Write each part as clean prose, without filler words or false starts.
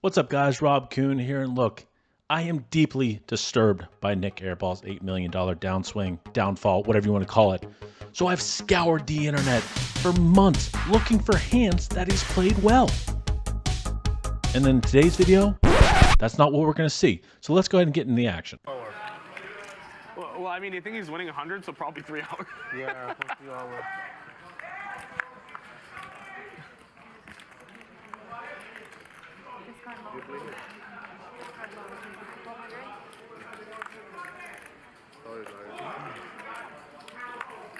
What's up, guys? Rob Kuhn here, and look, I am deeply disturbed by NIK AIRBALLS' $8 million downswing, downfall, whatever you want to call it. So I've scoured the internet for months looking for hands that he's played well. And then in today's video, that's not what we're going to see. So let's go ahead and get in the action. Well, I mean, you think he's winning 100, so probably 3 hours. Yeah, 3 hours.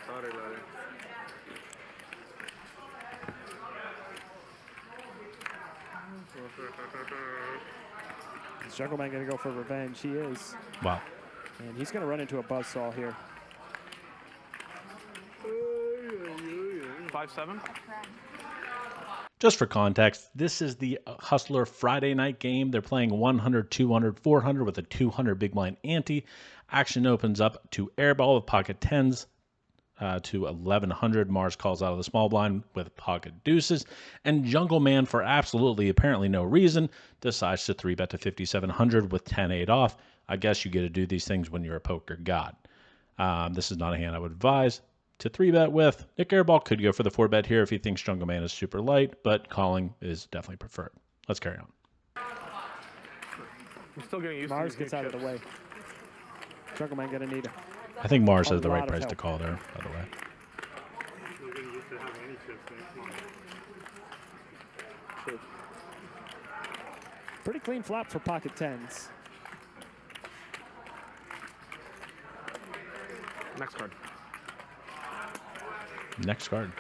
Sorry, Larry. Is Jungleman going to go for revenge? He is. Wow. And he's going to run into a buzzsaw here. 5-7. Just for context, this is the Hustler Friday night game. They're playing 100, 200, 400 with a 200 big blind ante. Action opens up to airball with pocket tens to 1100. Mars calls out of the small blind with pocket deuces. And Jungleman, for absolutely apparently no reason, decides to 3-bet to 5700 with 10-8 off. I guess you get to do these things when you're a poker god. This is not a hand I would advise to 3-bet with. NIK AIRBALL could go for the 4-bet here if he thinks Jungleman is super light, but calling is definitely preferred. Let's carry on. I'm still getting used Mars to gets out of the way. Jungleman going to need I think Mars has the lot right of price help. to call there, by the way. pretty clean flop for pocket tens. Next card. Next card.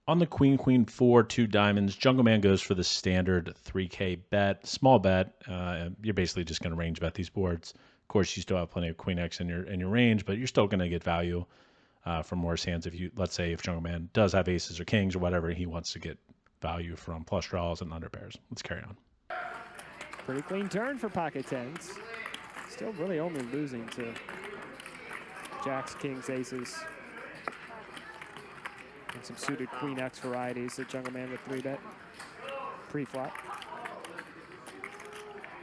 On the queen, queen, 4, 2 diamonds, Jungleman goes for the standard 3K bet, small bet. You're basically just going to range bet these boards. Of course, you still have plenty of queen X in your range, but you're still going to get value from worse hands. If you, let's say, if Jungleman does have aces or kings or whatever, he wants to get value from flush draws and under pairs. Let's carry on. Pretty clean turn for pocket tens. Still really only losing to jacks, kings, aces. And some suited queen X varieties that Jungleman would 3-bet pre-flop.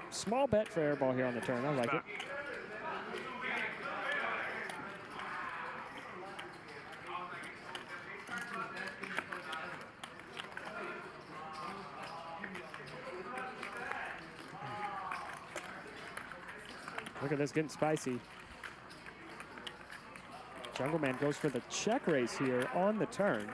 Small bet for airball here on the turn. I like it. Look at this getting spicy. Jungleman goes for the check raise here on the turn.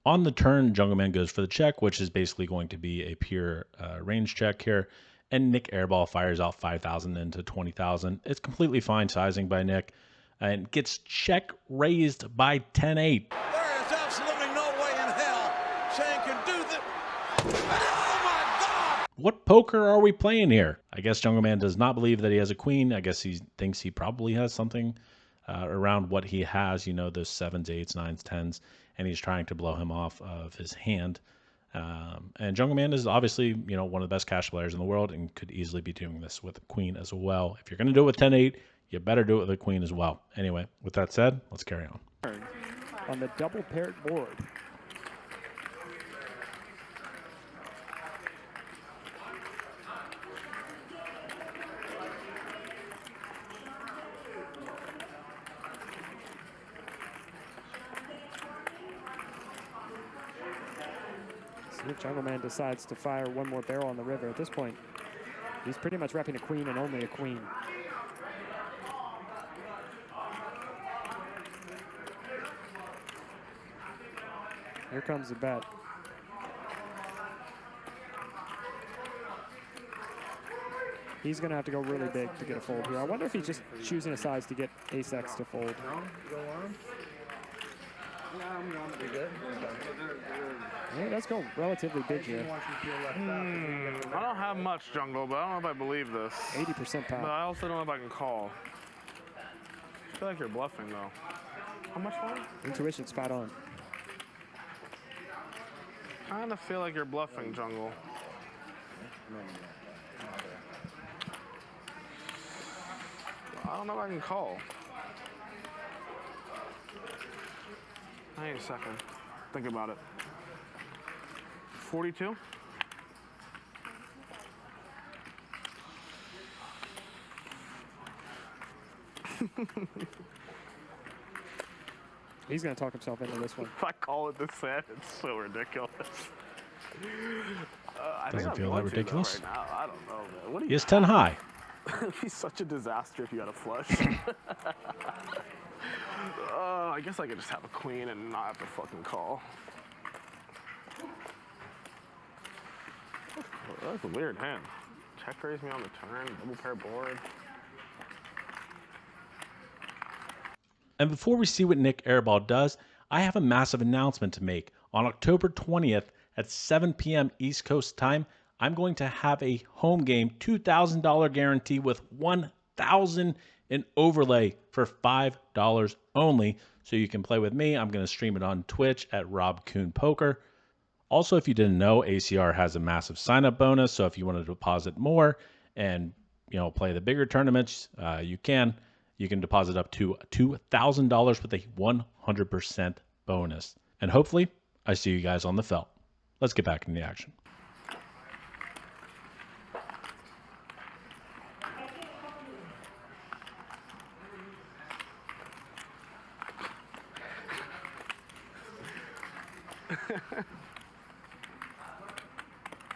On the turn, Jungleman goes for the check, which is basically going to be a pure range check here. And NIK AIRBALL fires out 5,000 into 20,000. It's completely fine sizing by Nick and gets check raised by 10-8. There is absolutely no way in hell Shane can do that. Oh my God! What poker are we playing here? I guess Jungleman does not believe that he has a queen. I guess he thinks he probably has something around what he has, you know, those 7s, 8s, 9s, 10s, and he's trying to blow him off of his hand. And Jungleman is obviously, you know, one of the best cash players in the world and could easily be doing this with a queen as well. If you're going to do it with 10-8, you better do it with a queen as well. Anyway, with that said, let's carry on. On the double paired board. If Jungleman decides to fire one more barrel on the river at this point, he's pretty much repping a queen and only a queen. Here comes the bet. He's going to have to go really big to get a fold here. I wonder if he's just choosing a size to get ace-X to fold. Yeah, let's go relatively big here. I don't have much jungle, but I don't know if I believe this. 80% But pop. I also don't know if I can call. I feel like you're bluffing, though. How much for it? Intuition spot on. I kind of feel like you're bluffing, jungle. I don't know if I can call. Hang on a second. Think about it. 42? He's going to talk himself into this one. If I call it this set, it's so ridiculous. I think Doesn't I'm feel going that to, ridiculous. though, right now. I don't know, man. What do He you has 10 high. It'd be such a disaster if you had a flush. I guess I could just have a queen and not have to fucking call. That's a weird hand. Check raise me on the turn, double pair board. And before we see what NIK Airball does, I have a massive announcement to make. On October 20th at 7 p.m. East Coast time, I'm going to have a home game $2,000 guarantee with $1,000 in overlay for $5 only. So you can play with me. I'm going to stream it on Twitch at Rob Kuhn Poker. Also, if you didn't know, ACR has a massive sign-up bonus. So if you want to deposit more and play the bigger tournaments, you can. You can deposit up to $2,000 with a 100% bonus. And hopefully, I see you guys on the felt. Let's get back into the action.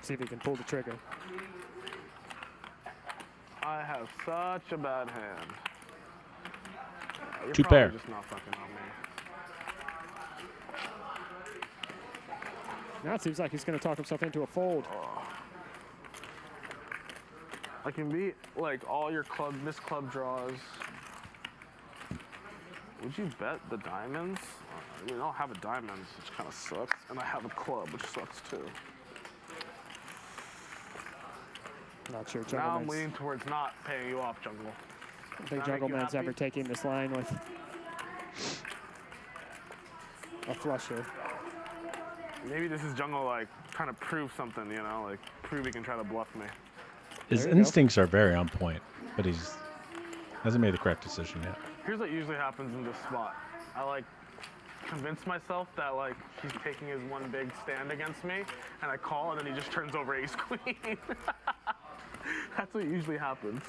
See if he can pull the trigger. I have such a bad hand. You're Two probably pair. just not fucking on me. Now it seems like he's going to talk himself into a fold. I can beat like all your missed club draws. Would you bet the diamonds? I mean, I don't have a diamond, which kind of sucks, and I have a club, which sucks too. Not sure Now I'm Jungleman's. leaning towards not paying you off, Jungle. I don't think Does that make you Jungleman's happy? ever taking this line with a flush here. Maybe this is Jungle like trying to prove something, like prove he can try to bluff me. His There you go. instincts are very on point, but he hasn't made the correct decision yet. Here's what usually happens in this spot. I like convince myself that like he's taking his one big stand against me, and I call, and then he just turns over ace queen. That's what usually happens.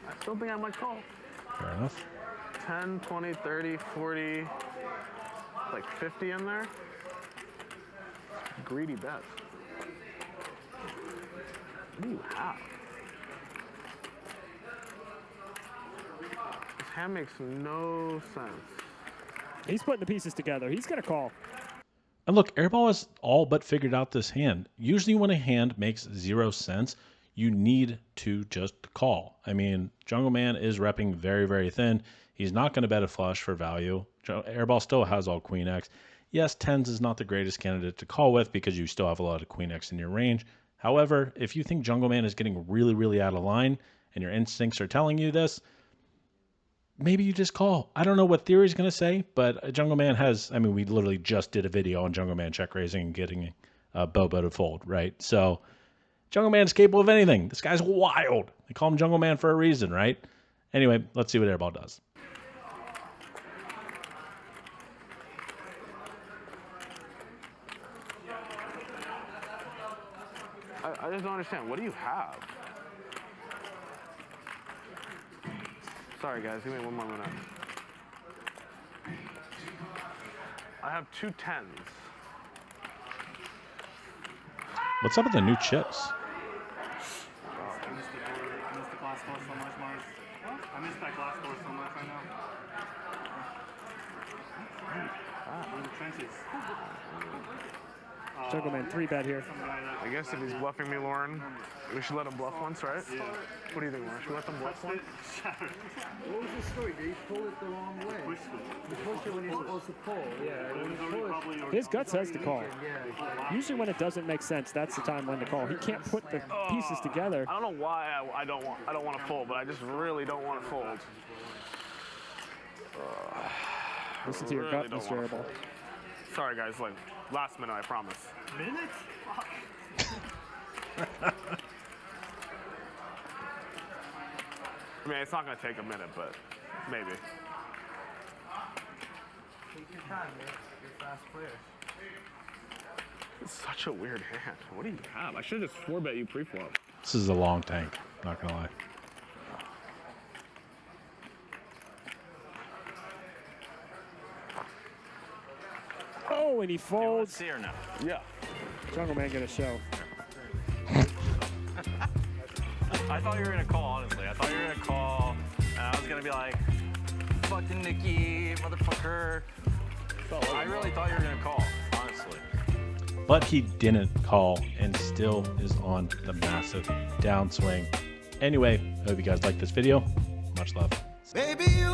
I still think I might call. Fair enough. 10, 20, 30, 40, like 50 in there. Greedy bet. What do you have? This hand makes no sense. He's putting the pieces together. He's going to call. And look, Airball has all but figured out this hand. Usually when a hand makes 0 sense, you need to just call. I mean, Jungleman is repping very, very thin. He's not going to bet a flush for value. Airball still has all Queen X. Yes, tens is not the greatest candidate to call with because you still have a lot of Queen X in your range. However, if you think Jungleman is getting really, really out of line and your instincts are telling you this, maybe you just call. I don't know what theory is going to say, but Jungleman has, I mean, we literally just did a video on Jungleman check raising and getting Bobo to fold, right? So Jungleman is capable of anything. This guy's wild. They call him Jungleman for a reason, right? Anyway, let's see what Airball does. I just don't understand. What do you have? Sorry, guys. Give me one more minute. I have 2 tens. What's up with the new chips? I missed the glass door so much, Mars. I missed that glass door so much right now. In the trenches. Jungleman 3-bet here. I guess if he's bluffing me, Lauren, we should let him bluff once, right? Yeah. What do you think, Lauren? Should we let them bluff once? What was the story? Did he pull it the wrong way? You pushed it when you're supposed to pull. Yeah. When you push, His gut says to call. Usually when it doesn't make sense, that's the time when to call. He can't put the pieces together. I don't know why I don't want to fold, but I just really don't want to fold. Listen to your really gut, don't Mr. wanna Airball. Sorry, guys. Like last minute, I promise. Minutes? I mean, it's not gonna take a minute, but maybe. take your time, man. You're a fast player. It's such a weird hand. What do you have? I should have just 4-bet you pre-flop. This is a long tank, not gonna lie. Oh, and he folds. See or no? Yeah. Jungleman gonna show. I thought you were gonna call, honestly. I thought you were gonna call, and I was gonna be like, fucking Nikki, motherfucker. I really thought you were gonna call, honestly. But he didn't call and still is on the massive downswing. Anyway, I hope you guys like this video. Much love. Baby, you